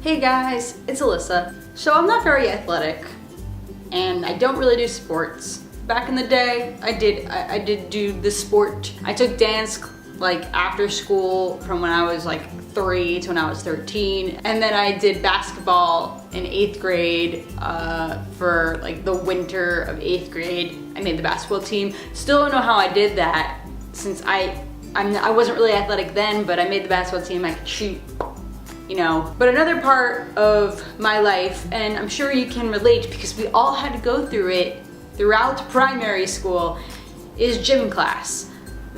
Hey guys, it's Alyssa. So I'm not very athletic and I don't really do sports. Back in the day, I did do the sport. I took dance like after school from when I was like 3 to when I was 13. And then I did basketball in 8th grade for like the winter of 8th grade. I made the basketball team. Still don't know how I did that since I wasn't really athletic then, but I made the basketball team. I could shoot, you know. But another part of my life, and I'm sure you can relate because we all had to go through it throughout primary school, is gym class,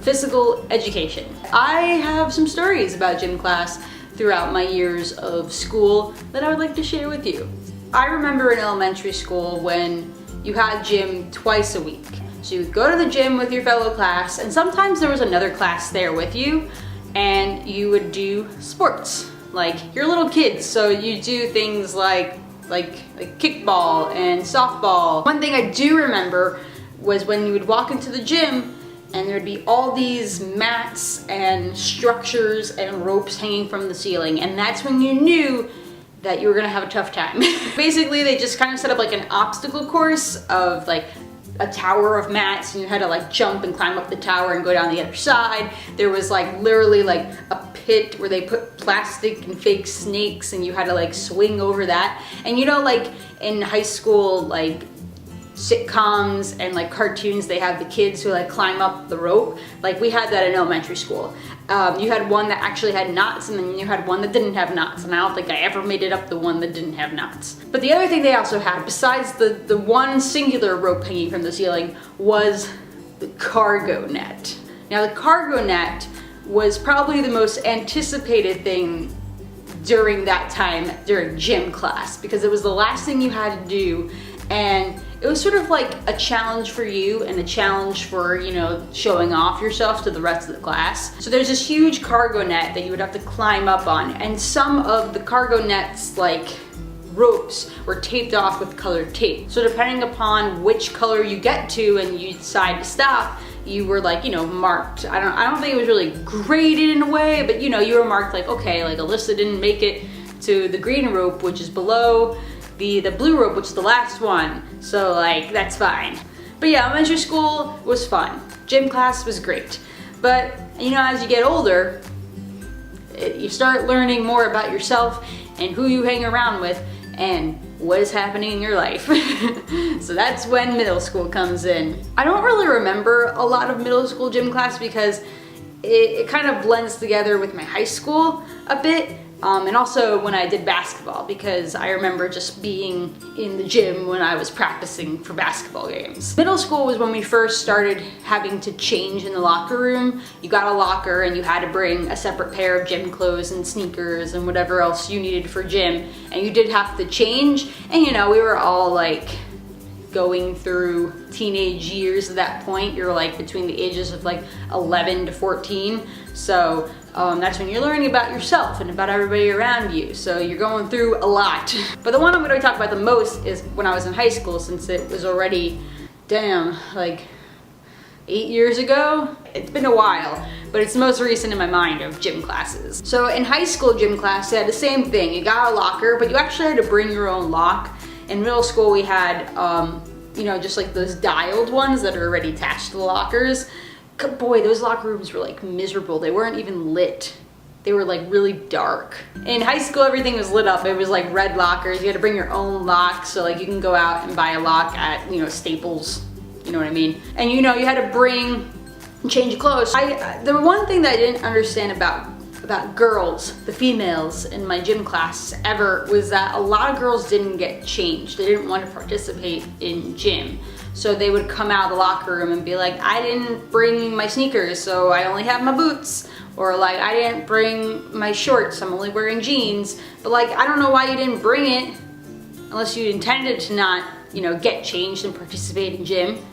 physical education. I have some stories about gym class throughout my years of school that I would like to share with you. I remember in elementary school when you had gym twice a week. So you would go to the gym with your fellow class, and sometimes there was another class there with you, and you would do sports. Like, you're little kids, so you do things like kickball and softball. One thing I do remember was when you would walk into the gym and there'd be all these mats and structures and ropes hanging from the ceiling, and that's when you knew that you were gonna have a tough time. Basically, they just kind of set up like an obstacle course of like a tower of mats, and you had to like jump and climb up the tower and go down the other side. There was like literally like a pit where they put plastic and fake snakes and you had to like swing over that. And you know, like in high school, like sitcoms and like cartoons, they have the kids who like climb up the rope. Like we had that in elementary school. You had one that actually had knots, and then you had one that didn't have knots, and I don't think I ever made it up the one that didn't have knots. But the other thing they also had, besides the one singular rope hanging from the ceiling, was the cargo net. Now the cargo net was probably the most anticipated thing during that time, during gym class, because it was the last thing you had to do, and it was sort of like a challenge for you and a challenge for, you know, showing off yourself to the rest of the class. So there's this huge cargo net that you would have to climb up on, and some of the cargo net's like ropes were taped off with colored tape. So depending upon which color you get to and you decide to stop, you were like, you know, marked. I don't think it was really graded in a way, but you know, you were marked like, okay, like Alyssa didn't make it to the green rope, which is below the blue rope, which is the last one, so like that's fine. But yeah, elementary school was fun. Gym class was great. But you know, as you get older, you start learning more about yourself and who you hang around with and what is happening in your life. So that's when middle school comes in. I don't really remember a lot of middle school gym class because it kind of blends together with my high school a bit. And also when I did basketball, because I remember just being in the gym when I was practicing for basketball games. Middle school was when we first started having to change in the locker room. You got a locker and you had to bring a separate pair of gym clothes and sneakers and whatever else you needed for gym. And you did have to change. And you know, we were all like going through teenage years at that point. You're like between the ages of like 11 to 14. So that's when you're learning about yourself and about everybody around you. So you're going through a lot. But the one I'm going to talk about the most is when I was in high school, since it was already, damn, like 8 years ago. It's been a while, but it's the most recent in my mind of gym classes. So in high school gym class, they had the same thing. You got a locker, but you actually had to bring your own lock. In middle school, we had, you know, just like those dialed ones that are already attached to the lockers. Boy, those locker rooms were like miserable. They weren't even lit. They were like really dark. In high school, everything was lit up. It was like red lockers. You had to bring your own lock, so like you can go out and buy a lock at, you know, Staples. You know what I mean? And you know, you had to bring and change your clothes. The one thing that I didn't understand about girls, the females in my gym class ever, was that a lot of girls didn't get changed. They didn't want to participate in gym. So they would come out of the locker room and be like, I didn't bring my sneakers, so I only have my boots. Or like, I didn't bring my shorts, I'm only wearing jeans. But like, I don't know why you didn't bring it unless you intended to not, you know, get changed and participate in gym.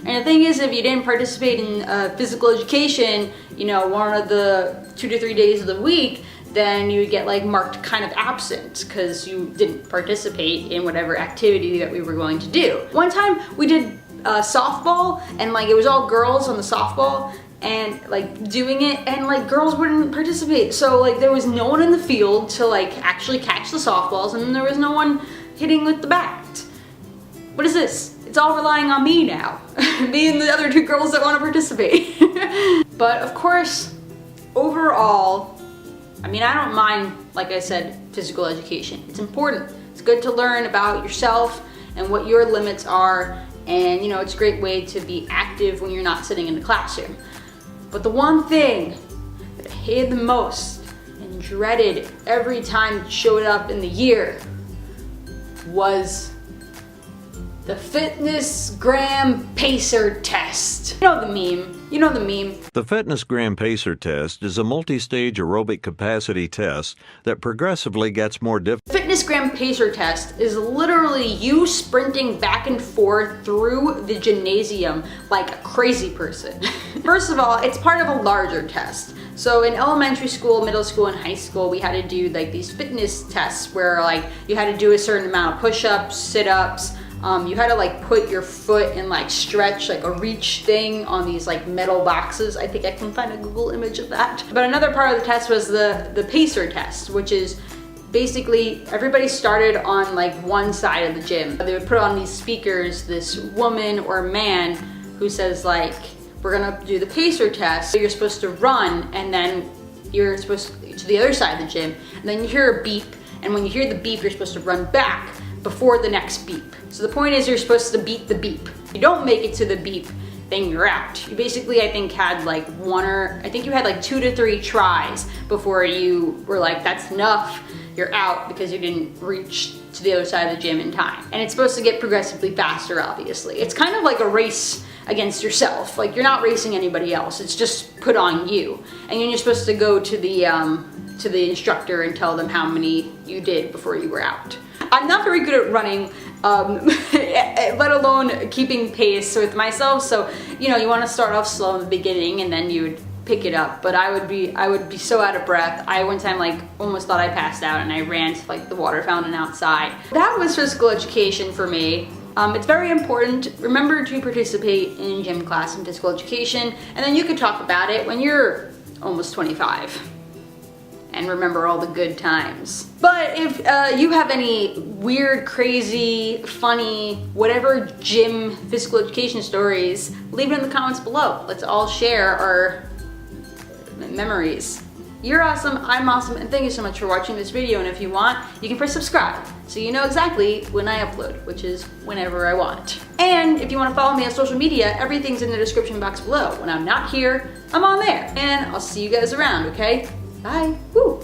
And the thing is, if you didn't participate in physical education, you know, one of the 2 to 3 days of the week, then you would get like marked kind of absent because you didn't participate in whatever activity that we were going to do. One time we did softball, and like it was all girls on the softball and like doing it, and like girls wouldn't participate. So like there was no one in the field to like actually catch the softballs, and there was no one hitting with the bat. What is this? It's all relying on me now. Me and the other 2 girls that want to participate. But of course, overall, I mean, I don't mind, like I said, physical education. It's important. It's good to learn about yourself and what your limits are, and you know, it's a great way to be active when you're not sitting in the classroom. But the one thing that I hated the most and dreaded every time it showed up in the year was the Fitness Gram PACER test. You know the meme. You know the meme. The Fitness Gram PACER test is a multi-stage aerobic capacity test that progressively gets more difficult. Fitness Gram PACER test is literally you sprinting back and forth through the gymnasium like a crazy person. First of all, it's part of a larger test. So in elementary school, middle school, and high school, we had to do like these fitness tests where like you had to do a certain amount of push-ups, sit-ups. You had to like put your foot and like stretch like a reach thing on these like metal boxes. I think I can find a Google image of that. But another part of the test was the PACER test, which is basically everybody started on like one side of the gym. They would put on these speakers, this woman or man who says like, we're gonna do the PACER test. So you're supposed to run, and then you're supposed to the other side of the gym, and then you hear a beep, and when you hear the beep, you're supposed to run back before the next beep. So the point is you're supposed to beat the beep. If you don't make it to the beep, then you're out. You basically, I think, had like you had like 2 to 3 tries before you were like, that's enough, you're out, because you didn't reach to the other side of the gym in time. And it's supposed to get progressively faster, obviously. It's kind of like a race against yourself. Like you're not racing anybody else, it's just put on you. And then you're supposed to go to the instructor and tell them how many you did before you were out. I'm not very good at running, let alone keeping pace with myself. So, you know, you want to start off slow in the beginning and then you would pick it up. But I would be so out of breath. I one time like almost thought I passed out, and I ran to like the water fountain outside. That was physical education for me. It's very important. Remember to participate in gym class and physical education, and then you could talk about it when you're almost 25. And remember all the good times. But if you have any weird, crazy, funny, whatever gym physical education stories, leave it in the comments below. Let's all share our memories. You're awesome, I'm awesome, and thank you so much for watching this video. And if you want, you can press subscribe so you know exactly when I upload, which is whenever I want. And if you want to follow me on social media, everything's in the description box below. When I'm not here, I'm on there. And I'll see you guys around, okay? Bye. Woo.